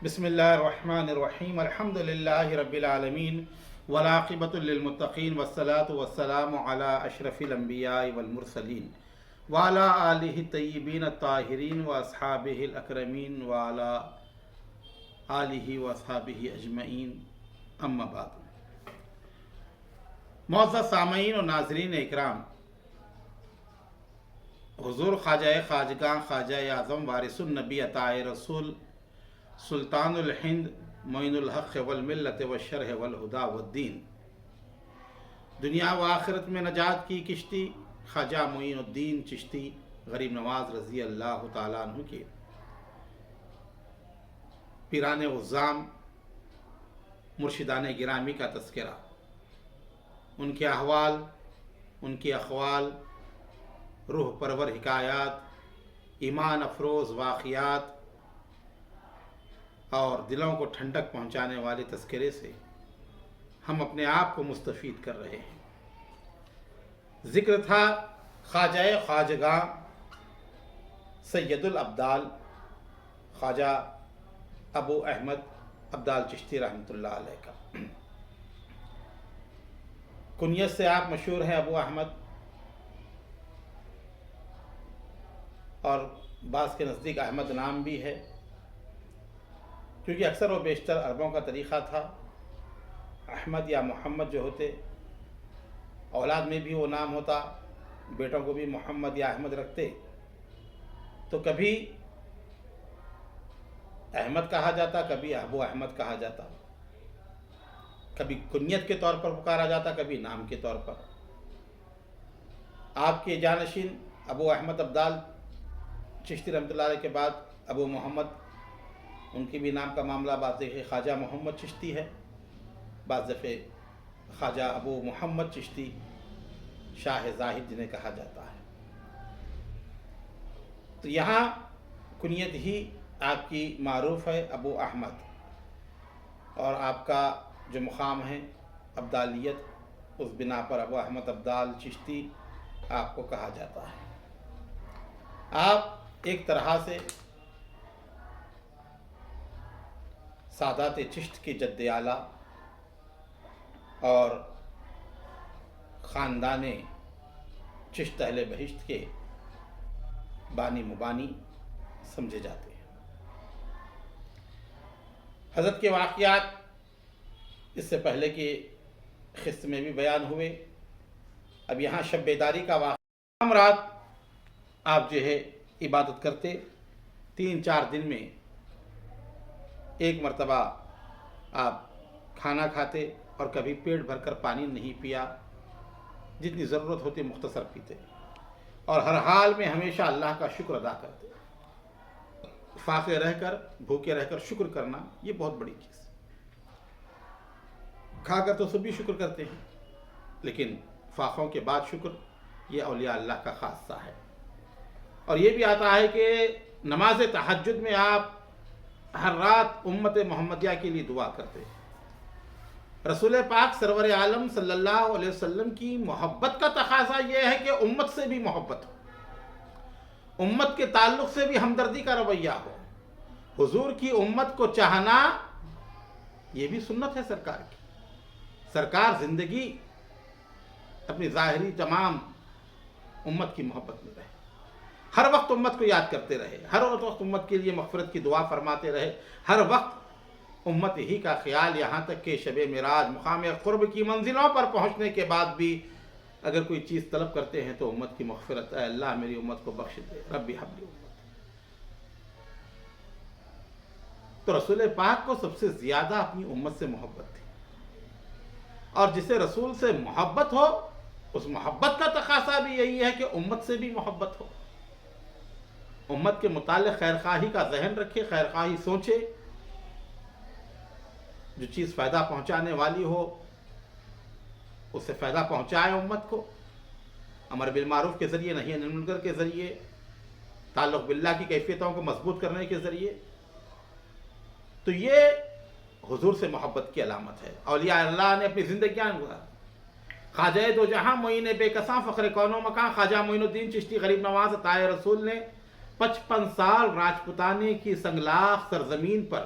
بسم اللہ الرحمن الرحیم الحمد للہ رب العالمین والعاقبۃ للمتقین والصلاۃ والسلام علی اشرف الانبیاء والمرسلین وعلی آلہ الطیبین الطاہرین واصحابہ الاکرمین وعلی آلہ واصحابہ اجمعین اما بعد۔ معزز سامعین و ناظرین اکرام، حضور خواجہ خواجگاں خواجہ اعظم وارث النبی عطائے رسول سلطان الہند معین الحق والملت والشرح والہدا والدین، دنیا و آخرت میں نجات کی کشتی خواجہ معین الدین چشتی غریب نواز رضی اللہ تعالیٰ عنہ کے پیران عظام مرشدان گرامی کا تذکرہ، ان کے احوال، ان کے اقوال، روح پرور حکایات، ایمان افروز واقعات اور دلوں کو ٹھنڈک پہنچانے والے تذکرے سے ہم اپنے آپ کو مستفید کر رہے ہیں۔ ذکر تھا خواجہ خواجگاں سید الابدال خواجہ ابو احمد ابدال چشتی رحمۃ اللہ علیہ کا۔ کنیت سے آپ مشہور ہیں ابو احمد، اور بعض کے نزدیک احمد نام بھی ہے، کیونکہ اکثر و بیشتر عربوں کا طریقہ تھا احمد یا محمد جو ہوتے، اولاد میں بھی وہ نام ہوتا، بیٹوں کو بھی محمد یا احمد رکھتے، تو کبھی احمد کہا جاتا، کبھی ابو احمد کہا جاتا، کبھی کنیت کے طور پر پکارا جاتا، کبھی نام کے طور پر۔ آپ کے جانشین ابو احمد ابدال چشتی رحمۃ اللہ علیہ کے بعد ابو محمد، ان کی بھی نام کا معاملہ بعض دفعے خواجہ محمد چشتی ہے، بعض دفعے خواجہ ابو محمد چشتی شاہ زاہد جنہیں کہا جاتا ہے۔ تو یہاں کنیت ہی آپ کی معروف ہے ابو احمد، اور آپ کا جو مقام ہے ابدالیت، اس بنا پر ابو احمد ابدال چشتی آپ کو کہا جاتا ہے۔ آپ ایک طرح سے سادات چشت کے جد اعلیٰ اور خاندان چشت اہل بہشت کے بانی مبانی سمجھے جاتے ہیں۔ حضرت کے واقعات اس سے پہلے کے قسط میں بھی بیان ہوئے، اب یہاں شب بیداری کا واقعہ۔ ہم رات آپ جو ہے عبادت کرتے، 3-4 دن میں ایک مرتبہ آپ کھانا کھاتے، اور کبھی پیٹ بھر کر پانی نہیں پیا، جتنی ضرورت ہوتی مختصر پیتے، اور ہر حال میں ہمیشہ اللہ کا شکر ادا کرتے۔ فاقے رہ کر، بھوکے رہ کر شکر کرنا یہ بہت بڑی چیز ہے۔ کھا کر تو سبھی شکر کرتے ہیں، لیکن فاقوں کے بعد شکر یہ اولیاء اللہ کا خاصہ ہے۔ اور یہ بھی آتا ہے کہ نماز تہجد میں آپ ہر رات امت محمدیہ کے لیے دعا کرتے۔ رسول پاک سرور عالم صلی اللہ علیہ وسلم کی محبت کا تقاضا یہ ہے کہ امت سے بھی محبت ہو، امت کے تعلق سے بھی ہمدردی کا رویہ ہو۔ حضور کی امت کو چاہنا یہ بھی سنت ہے سرکار کی۔ سرکار زندگی اپنی ظاہری تمام امت کی محبت میں رہے، ہر وقت امت کو یاد کرتے رہے، ہر وقت امت کے لیے مغفرت کی دعا فرماتے رہے، ہر وقت امت ہی کا خیال، یہاں تک کہ شب معراج مقام قرب کی منزلوں پر پہنچنے کے بعد بھی اگر کوئی چیز طلب کرتے ہیں تو امت کی مغفرت، اے اللہ میری امت کو بخش دے، ربی حب لی امت۔ تو رسول پاک کو سب سے زیادہ اپنی امت سے محبت تھی، اور جسے رسول سے محبت ہو اس محبت کا تقاضا بھی یہی ہے کہ امت سے بھی محبت ہو، امت کے متعلق خیرخواہی کا ذہن رکھے، خیرخواہی سوچے، جو چیز فائدہ پہنچانے والی ہو اس سے فائدہ پہنچائے امت کو، امر بالمعروف کے ذریعے، نہی عن المنکر کے ذریعے، تعلق باللہ کی کیفیتوں کو مضبوط کرنے کے ذریعے۔ تو یہ حضور سے محبت کی علامت ہے۔ اولیاء اللہ نے اپنی زندگیاں گزاری۔ خواجہ دو جہاں معین بے کساں فخر کون و مکان خواجہ معین الدین چشتی غریب نواز عطائے رسول نے 55 سال راجپوتانے کی سنگلاخ سرزمین پر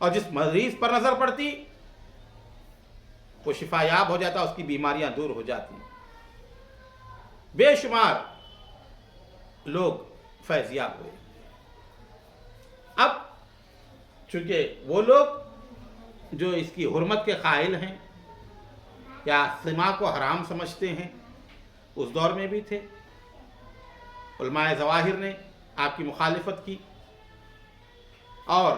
اور جس مریض پر نظر پڑتی وہ شفا یاب ہو جاتا، اس کی بیماریاں دور ہو جاتی۔ بے شمار لوگ فیض یاب ہوئے۔ اب چونکہ وہ لوگ جو اس کی حرمت کے قائل ہیں یا سما کو حرام سمجھتے ہیں، اس دور میں بھی تھے۔ علماء ظواہر نے آپ کی مخالفت کی، اور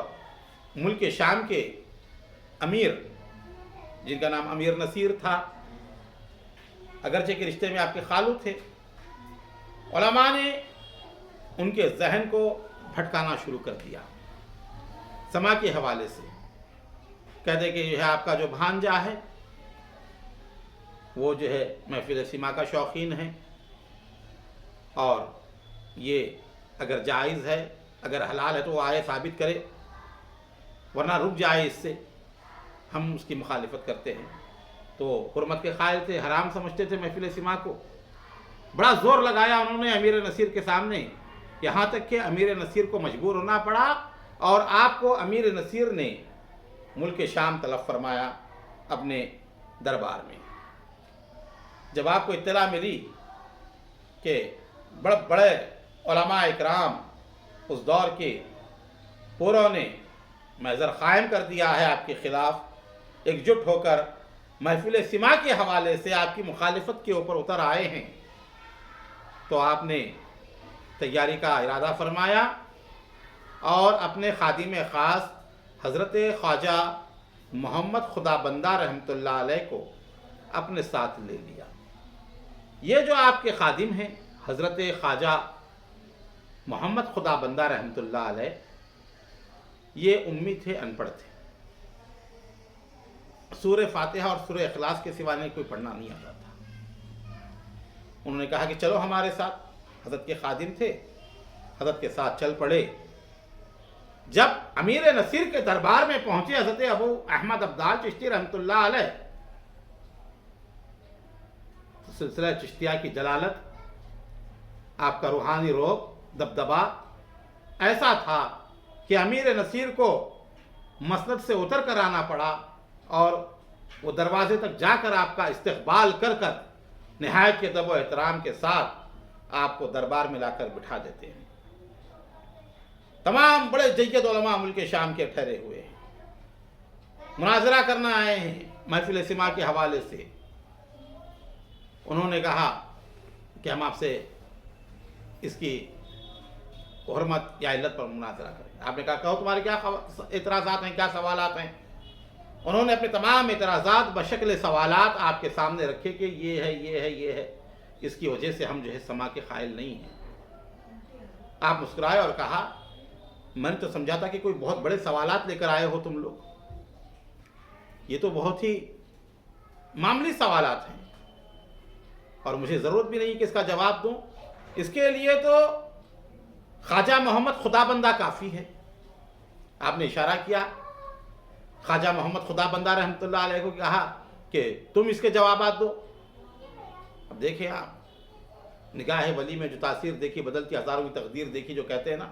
ملک شام کے امیر جن کا نام امیر نصیر تھا، اگرچہ کہ رشتے میں آپ کے خالو تھے، علماء نے ان کے ذہن کو بھٹکانا شروع کر دیا سما کے حوالے سے۔ کہتے کہ یہ آپ کا جو بھانجا ہے وہ جو ہے محفل سما کا شوقین ہے، اور یہ اگر جائز ہے، اگر حلال ہے تو وہ آئے ثابت کرے، ورنہ رک جائے اس سے، ہم اس کی مخالفت کرتے ہیں۔ تو حرمت کے قائل تھے، حرام سمجھتے تھے محفل سما کو۔ بڑا زور لگایا انہوں نے امیر نصیر کے سامنے، یہاں تک کہ امیر نصیر کو مجبور ہونا پڑا، اور آپ کو امیر نصیر نے ملک شام طلب فرمایا اپنے دربار میں۔ جب آپ کو اطلاع ملی کہ بڑے بڑے علماء اکرام اس دور کے پوروں نے محضر قائم کر دیا ہے آپ کے خلاف، ایک جٹ ہو کر محفل سما کے حوالے سے آپ کی مخالفت کے اوپر اتر آئے ہیں، تو آپ نے تیاری کا ارادہ فرمایا اور اپنے خادم خاص حضرت خواجہ محمد خدا بندہ رحمۃ اللہ علیہ کو اپنے ساتھ لے لیا۔ یہ جو آپ کے خادم ہیں حضرت خواجہ محمد خدا بندہ رحمۃ اللہ علیہ، یہ امی تھے، ان پڑھ تھے، سورہ فاتحہ اور سورہ اخلاص کے سوا کوئی پڑھنا نہیں آتا تھا۔ انہوں نے کہا کہ چلو ہمارے ساتھ، حضرت کے خادم تھے، حضرت کے ساتھ چل پڑے۔ جب امیر نصیر کے دربار میں پہنچے حضرت ابو احمد عبدال چشتی رحمۃ اللہ علیہ، سلسلہ چشتیہ کی جلالت، آپ کا روحانی روب، دبدبا ایسا تھا کہ امیر نصیر کو مسند سے اتر کر آنا پڑا، اور وہ دروازے تک جا کر آپ کا استقبال کر کر نہایت کے ادب و احترام کے ساتھ آپ کو دربار میں لا کر بٹھا دیتے ہیں۔ تمام بڑے جید علماء ملک شام کے ٹھہرے ہوئے ہیں، مناظرہ کرنا آئے ہیں محفل سما کے حوالے سے۔ انہوں نے کہا کہ ہم آپ سے اس کی حرمت یا علت پر مناظرہ کریں۔ آپ نے کہا کہو تمہارے کیا اعتراضات ہیں، کیا سوالات ہیں؟ انہوں نے اپنے تمام اعتراضات بشکل سوالات آپ کے سامنے رکھے کہ یہ ہے، یہ ہے، یہ ہے، اس کی وجہ سے ہم جو ہے سما کے قائل نہیں ہیں۔ آپ مسکرائے اور کہا میں نے تو سمجھا تھا کہ کوئی بہت بڑے سوالات لے کر آئے ہو تم لوگ، یہ تو بہت ہی معمولی سوالات ہیں، اور مجھے ضرورت بھی نہیں کہ اس کا جواب دوں، اس کے لیے تو خواجہ محمد خدا بندہ کافی ہے۔ آپ نے اشارہ کیا، خواجہ محمد خدا بندہ رحمۃ اللہ علیہ کو کہا کہ تم اس کے جوابات دو۔ اب دیکھیں آپ، نگاہ ولی میں جو تاثیر دیکھی بدلتی ہزاروں کی تقدیر دیکھی، جو کہتے ہیں نا،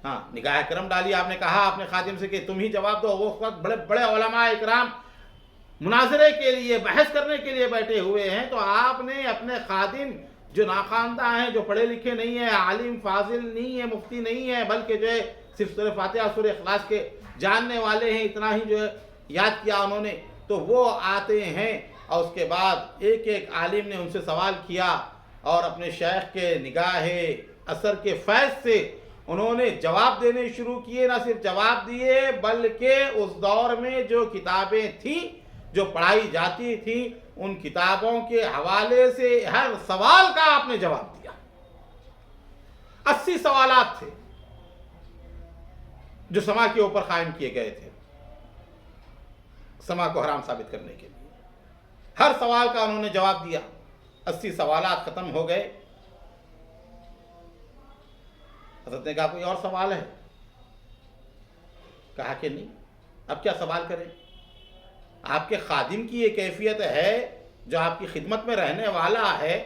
ہاں، نگاہ کرم ڈالی۔ آپ نے کہا اپنے خادم سے کہ تم ہی جواب دو۔ وہ وقت بڑے بڑے علماء اکرام مناظرے کے لیے، بحث کرنے کے لیے بیٹھے ہوئے ہیں، تو آپ نے اپنے خادم جو ناخواندہ ہیں، جو پڑھے لکھے نہیں ہیں، عالم فاضل نہیں ہے، مفتی نہیں ہے، بلکہ جو ہے صرف سورہ فاتحہ سورہ اخلاص کے جاننے والے ہیں، اتنا ہی جو ہے یاد کیا انہوں نے، تو وہ آتے ہیں، اور اس کے بعد ایک ایک عالم نے ان سے سوال کیا، اور اپنے شیخ کے نگاہ اثر کے فیض سے انہوں نے جواب دینے شروع کیے۔ نہ صرف جواب دیے بلکہ اس دور میں جو کتابیں تھیں جو پڑھائی جاتی تھیں، ان کتابوں کے حوالے سے ہر سوال کا آپ نے جواب دیا۔ 80 سوالات تھے جو سما کے اوپر قائم کیے گئے تھے، سما کو حرام ثابت کرنے کے لیے۔ ہر سوال کا انہوں نے جواب دیا۔ 80 سوالات ختم ہو گئے۔ حضرت نے کہا کوئی اور سوال ہے؟ کہا کہ نہیں، اب کیا سوال کریں؟ آپ کے خادم کی یہ کیفیت ہے، جو آپ کی خدمت میں رہنے والا ہے،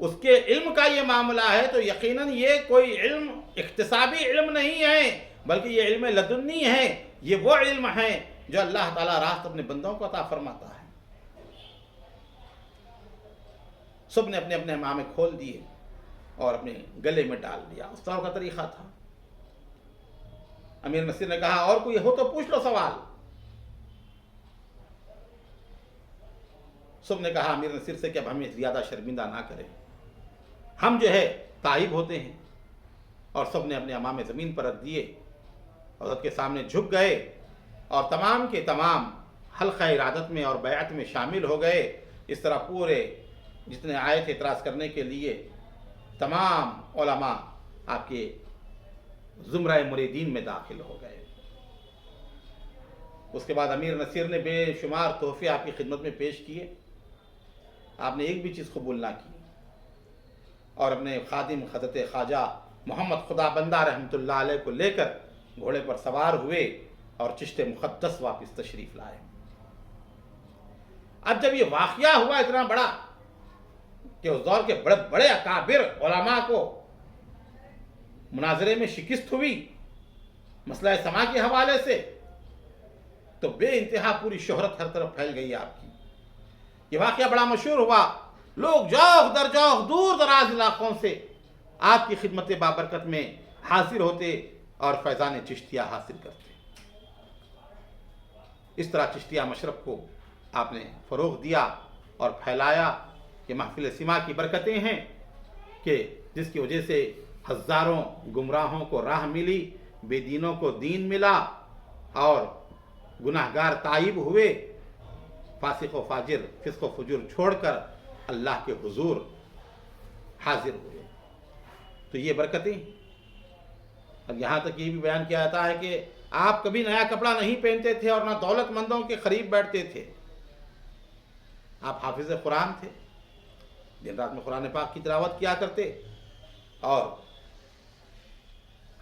اس کے علم کا یہ معاملہ ہے، تو یقیناً یہ کوئی علم اکتسابی علم نہیں ہے، بلکہ یہ علم لدنی ہے۔ یہ وہ علم ہے جو اللہ تعالیٰ راست اپنے بندوں کو عطا فرماتا ہے۔ سب نے اپنے اپنے امامے کھول دیے اور اپنے گلے میں ڈال دیا، اس طرح کا طریقہ تھا۔ امیر نصیر نے کہا اور کوئی ہو تو پوچھ لو سوال۔ سب نے کہا امیر نصیر سے کہ اب ہمیں زیادہ شرمندہ نہ کریں، ہم جو ہے تائب ہوتے ہیں۔ اور سب نے اپنے امامے زمین پر رکھ دیے، حضرت کے سامنے جھک گئے اور تمام کے تمام حلقہ ارادت میں اور بیعت میں شامل ہو گئے۔ اس طرح پورے جتنے آئے تھے اعتراض کرنے کے لیے تمام علماء آپ کے زمرہ مریدین میں داخل ہو گئے۔ اس کے بعد امیر نصیر نے بے شمار تحفے آپ کی خدمت میں پیش کیے، آپ نے ایک بھی چیز قبول نہ کی، اور اپنے خادم حضرت خواجہ محمد خدا بندہ رحمۃ اللہ علیہ کو لے کر گھوڑے پر سوار ہوئے اور چشت مقدس واپس تشریف لائے۔ اب جب یہ واقعہ ہوا اتنا بڑا کہ اس دور کے بڑے بڑے اکابر علماء کو مناظرے میں شکست ہوئی مسئلہ سما کے حوالے سے، تو بے انتہا پوری شہرت ہر طرف پھیل گئی آپ کی۔ یہ واقعہ بڑا مشہور ہوا، لوگ جوق در جوق دور دراز علاقوں سے آپ کی خدمت بابرکت میں حاضر ہوتے اور فیضان چشتیہ حاصل کرتے۔ اس طرح چشتیہ مشرب کو آپ نے فروغ دیا اور پھیلایا۔ یہ محفل سما کی برکتیں ہیں کہ جس کی وجہ سے ہزاروں گمراہوں کو راہ ملی، بے دینوں کو دین ملا، اور گناہگار تائب ہوئے، فاسق و فاجر فسق و فجور چھوڑ کر اللہ کے حضور حاضر ہوئے۔ تو یہ برکتیں، اب یہاں تک یہ بھی بیان کیا جاتا ہے کہ آپ کبھی نیا کپڑا نہیں پہنتے تھے اور نہ دولت مندوں کے قریب بیٹھتے تھے۔ آپ حافظ قرآن تھے، دن رات میں قرآن پاک کی تلاوت کیا کرتے، اور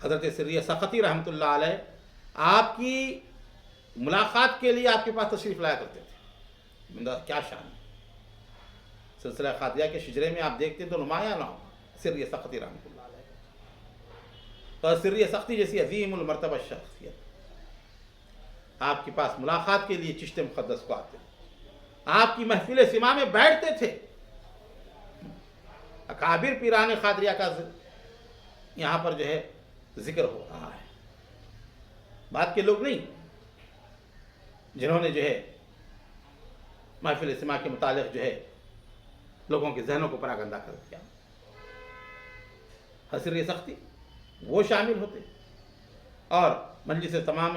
حضرت سری سختی رحمۃ اللہ علیہ آپ کی ملاقات کے لیے آپ کے پاس تشریف لایا کرتے تھے۔ کیا شان ہے! سلسلہ خادیہ کے شجرے میں آپ دیکھتے تو نمایاں نام سری سختی رحمۃ اللہ علیہ، اور سری سختی جیسی عظیم المرتبہ شخصیت آپ کے پاس ملاقات کے لیے چشت مقدس کو آتے، آپ کی محفل سما میں بیٹھتے تھے۔ اکابر پیران قادریہ کا یہاں پر جو ہے ذکر ہو رہا ہے، بات کے لوگ نہیں جنہوں نے جو ہے محفل سما کے متعلق جو ہے لوگوں کے ذہنوں کو پراگندہ کر دیا۔ حسر سختی وہ شامل ہوتے اور مجلس تمام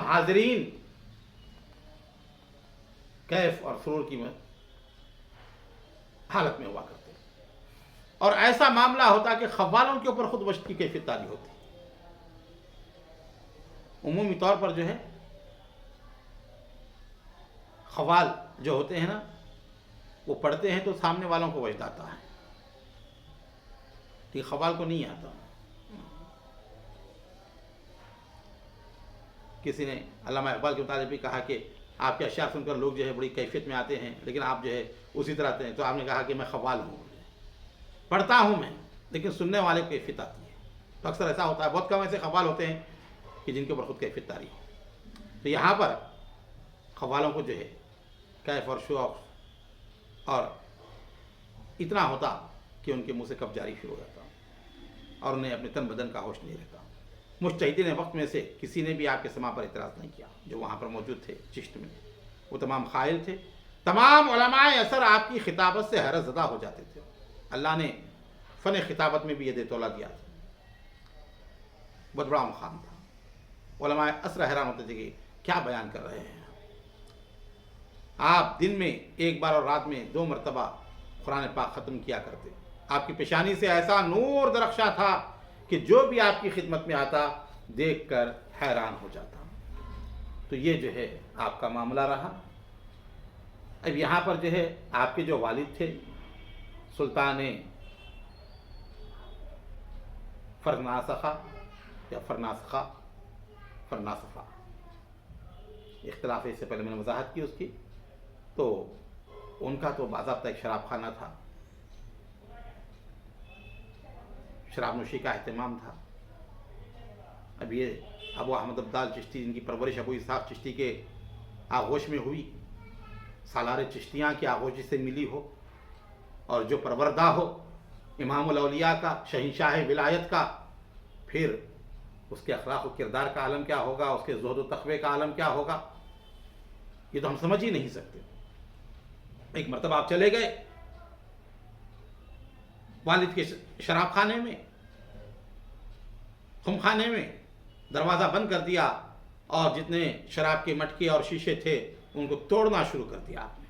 حاضرین کیف اور سرور کی حالت میں ہوا کرتے، اور ایسا معاملہ ہوتا کہ خوالوں کے اوپر خود وشت کی کیفیت تاری ہوتی۔ عمومی طور پر جو ہے خوال جو ہوتے ہیں نا، وہ پڑھتے ہیں تو سامنے والوں کو وجد آتا ہے، لیکن خوال کو نہیں آتا۔ کسی نے علامہ اقبال کے متعلق بھی کہا کہ آپ کے اشعار سن کر لوگ جو ہے بڑی کیفیت میں آتے ہیں، لیکن آپ جو ہے اسی طرح آتے ہیں۔ تو آپ نے کہا کہ میں خوال ہوں، پڑھتا ہوں میں، لیکن سننے والے کو کیفیت آتی ہے۔ تو اکثر ایسا ہوتا ہے، بہت کم ایسے خوال ہوتے ہیں کہ جن کے اوپر خود کیفیت تاری ہے۔ تو یہاں پر خوالوں کو جو ہے کیف اور شوق اور اتنا ہوتا کہ ان کے منہ سے کف جاری شروع ہو جاتا، اور انہیں اپنے تن بدن کا ہوش نہیں رہتا۔ مجتہدین وقت میں سے کسی نے بھی آپ کے سما پر اعتراض نہیں کیا، جو وہاں پر موجود تھے چشت میں، وہ تمام قائل تھے۔ تمام علماء اثر آپ کی خطابت سے حیرت زدہ ہو جاتے تھے۔ اللہ نے فن خطابت میں بھی یہ دیتولہ دیا تھا، بہت بڑا مقام تھا۔ علماء عصر حیران ہوتے تھے کہ کیا بیان کر رہے ہیں آپ۔ دن میں ایک بار اور رات میں 2 مرتبہ قرآن پاک ختم کیا کرتے۔ آپ کی پیشانی سے ایسا نور درخشاں تھا کہ جو بھی آپ کی خدمت میں آتا دیکھ کر حیران ہو جاتا۔ تو یہ جو ہے آپ کا معاملہ رہا۔ اب یہاں پر جو ہے آپ کے جو والد تھے سلطان فرناسخہ یا فرناسخہ، اختلاف ہے، اس سے پہلے میں نے وضاحت کی اس کی۔ تو ان کا تو باضابطہ ایک شراب خانہ تھا، شراب نوشی کا اہتمام تھا۔ اب یہ ابو احمد ابدال چشتی، جن کی پرورش ابو اسحاق چشتی کے آغوش میں ہوئی، سالار چشتیاں کی آغوش سے ملی ہو، اور جو پروردہ ہو امام الاولیاء کا، شہنشاہ ولایت کا، پھر اس کے اخلاق و کردار کا عالم کیا ہوگا، اس کے زہد و تقوی کا عالم کیا ہوگا، یہ تو ہم سمجھ ہی نہیں سکتے۔ ایک مرتبہ آپ چلے گئے والد کے شراب خانے میں، خم خانے میں، دروازہ بند کر دیا اور جتنے شراب کے مٹکے اور شیشے تھے ان کو توڑنا شروع کر دیا آپ نے۔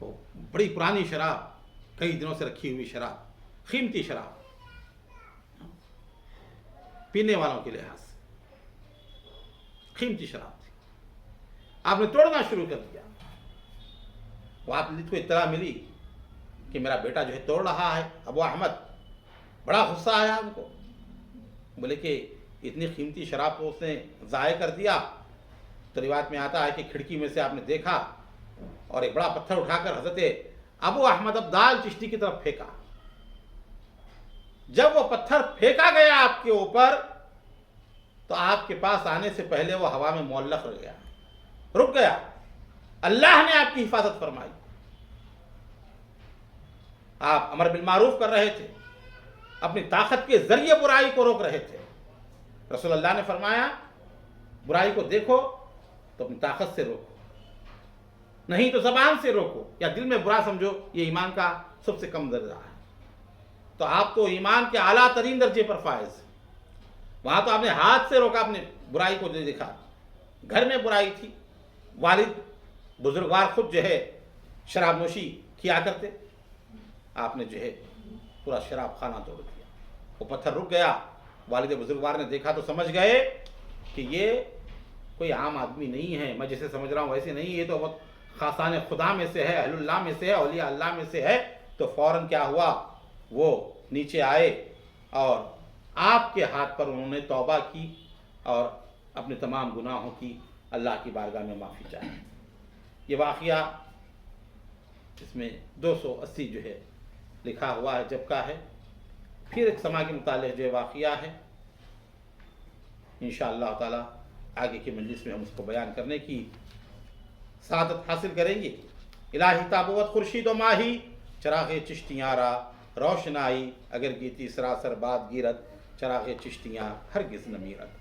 وہ بڑی پرانی شراب، کئی دنوں سے رکھی ہوئی شراب، قیمتی شراب، پینے والوں کے لحاظ سے قیمتی شراب تھی، آپ نے توڑنا شروع کر دیا۔ والد کو اطلاع ملی کہ میرا بیٹا جو ہے توڑ رہا ہے، ابو احمد، بڑا غصہ آیا ان کو، بولے کہ اتنی قیمتی شراب کو اس نے ضائع کر دیا۔ تو روایت میں آتا ہے کہ کھڑکی میں سے آپ نے دیکھا اور ایک بڑا پتھر اٹھا کر حضرت ابو احمد ابدال چشتی کی طرف پھینکا۔ جب وہ پتھر پھینکا گیا آپ کے اوپر تو آپ کے پاس آنے سے پہلے وہ ہوا میں معلق رک گیا۔ اللہ نے آپ کی حفاظت فرمائی۔ آپ امر بالمعروف کر رہے تھے، اپنی طاقت کے ذریعے برائی کو روک رہے تھے۔ رسول اللہ نے فرمایا برائی کو دیکھو تو اپنی طاقت سے روکو، نہیں تو زبان سے روکو، یا دل میں برا سمجھو، یہ ایمان کا سب سے کم درجہ ہے۔ تو آپ تو ایمان کے اعلیٰ ترین درجے پر فائز، وہاں تو آپ نے ہاتھ سے روکا، اپنے برائی کو دیکھا۔ گھر میں برائی تھی، والد بزرگوار خود جو ہے شراب نوشی کیا کرتے، آپ نے جو ہے پورا شراب خانہ توڑ دیا۔ وہ پتھر رک گیا، والد بزرگوار نے دیکھا تو سمجھ گئے کہ یہ کوئی عام آدمی نہیں ہے، میں جسے سمجھ رہا ہوں ویسے نہیں، یہ تو بہت خاصان خدا میں سے ہے، اہل اللہ میں سے ہے، اولیاء اللہ میں سے ہے۔ تو فوراً کیا ہوا، وہ نیچے آئے اور آپ کے ہاتھ پر انہوں نے توبہ کی اور اپنے تمام گناہوں کی اللہ کی بارگاہ میں معافی چاہی۔ یہ واقعہ اس میں 280 جو ہے لکھا ہوا ہے، جب کا ہے۔ پھر ایک سما کے متعلق جو واقعہ ہے انشاءاللہ تعالی آگے کی مجلس میں ہم اس کو بیان کرنے کی سعادت حاصل کریں گے۔ الہی تابوت خورشید و ماہی، چراغ چشتیاں را روشنائی، اگر گیتی سراسر باد گیرت، چراغ چشتیاں ہرگز نہ میرت۔